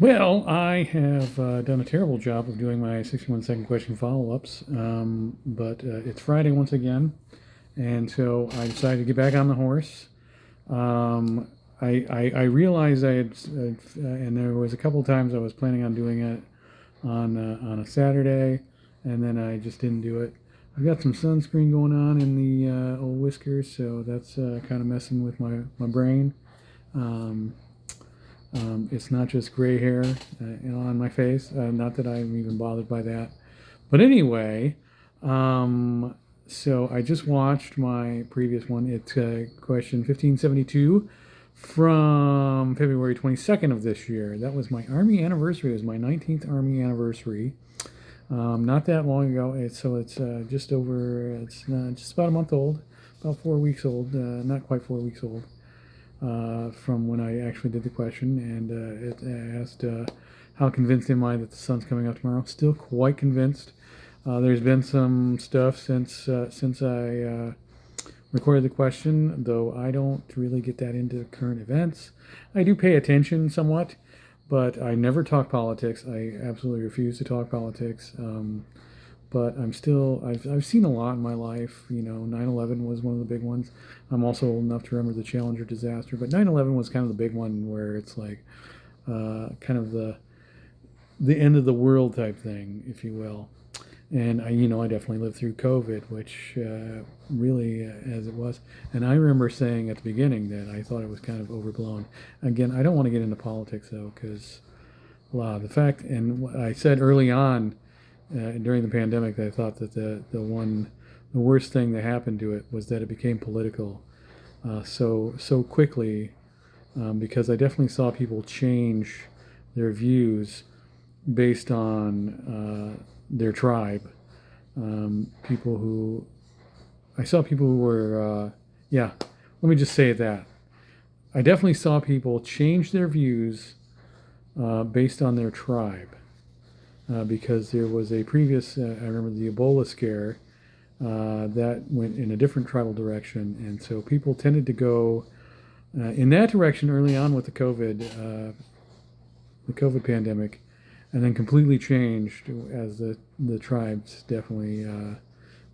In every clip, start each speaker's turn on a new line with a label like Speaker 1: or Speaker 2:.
Speaker 1: Well, I have done a terrible job of doing my 61-second question follow-ups, but it's Friday once again, and so I decided to get back on the horse. Um, I realized and there was a couple times I was planning on doing it on a Saturday, and then I just didn't do it. I've got some sunscreen going on in the old whiskers, so that's kind of messing with my brain. Um, it's not just gray hair, on my face. Not that I'm even bothered by that. But anyway, um, so I just watched my previous one. It's question 1572 from February 22nd of this year. That was my Army anniversary. It was my 19th Army anniversary. Not that long ago. It's just over, just about a month old, about 4 weeks old, not quite 4 weeks old from when I actually did the question, and it asked how convinced am I that the sun's coming up tomorrow. Still quite convinced. There's been some stuff since I recorded the question, though I don't really get that into current events. I do pay attention somewhat, but I never talk politics. I absolutely refuse to talk politics. But I've seen a lot in my life. 9/11 was one of the big ones. I'm also old enough to remember the Challenger disaster, but 9/11 was kind of the big one where it's like kind of the end of the world type thing, if you will. And I definitely lived through COVID, which really, as it was. And I remember saying at the beginning that I thought it was kind of overblown. Again, I don't want to get into politics though, because the fact, and what I said early on during the pandemic, that I thought that the worst thing that happened to it was that it became political so quickly, because I definitely saw people change their views based on their tribe. People who I saw people who were yeah. Let me just say that I definitely saw people change their views based on their tribe. Because there was a previous, I remember the Ebola scare that went in a different tribal direction, and so people tended to go in that direction early on with the COVID pandemic, and then completely changed as the tribes definitely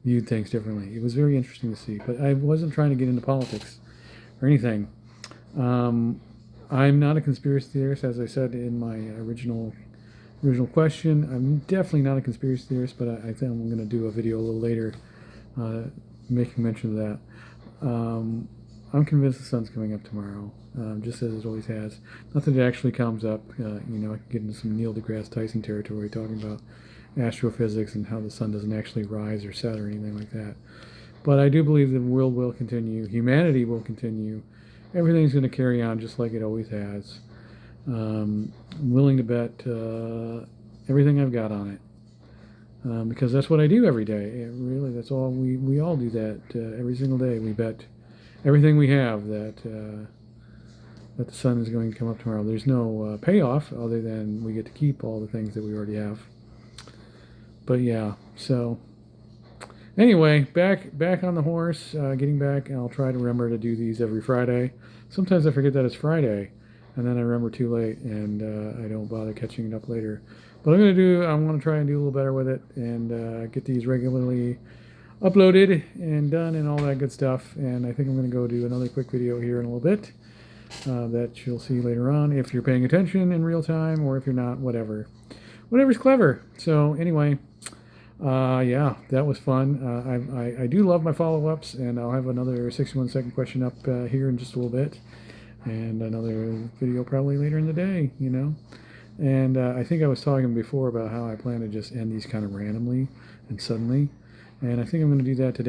Speaker 1: viewed things differently. It was very interesting to see, but I wasn't trying to get into politics or anything. Um, I'm not a conspiracy theorist, as I said in my original question. I'm definitely not a conspiracy theorist, but I think I'm going to do a video a little later making mention of that. I'm convinced the sun's coming up tomorrow, just as it always has. Not that it actually comes up. I can get into some Neil deGrasse Tyson territory talking about astrophysics and how the sun doesn't actually rise or set or anything like that. But I do believe the world will continue. Humanity will continue. Everything's going to carry on just like it always has. I'm willing to bet everything I've got on it, because that's what I do every day. Really, that's all we all do that every single day. We bet everything we have that the sun is going to come up tomorrow. There's no payoff other than we get to keep all the things that we already have. But yeah, so anyway, back on the horse, getting back, and I'll try to remember to do these every Friday. Sometimes I forget that it's Friday, and then I remember too late, and I don't bother catching it up later. But I'm going to try and do a little better with it, and get these regularly uploaded and done and all that good stuff. And I think I'm going to go do another quick video here in a little bit that you'll see later on if you're paying attention in real time, or if you're not, whatever's clever. So anyway, yeah, that was fun. I do love my follow-ups, and I'll have another 61-second question up here in just a little bit, and another video probably later in the day, And I think I was talking before about how I plan to just end these kind of randomly and suddenly, and I think I'm going to do that today.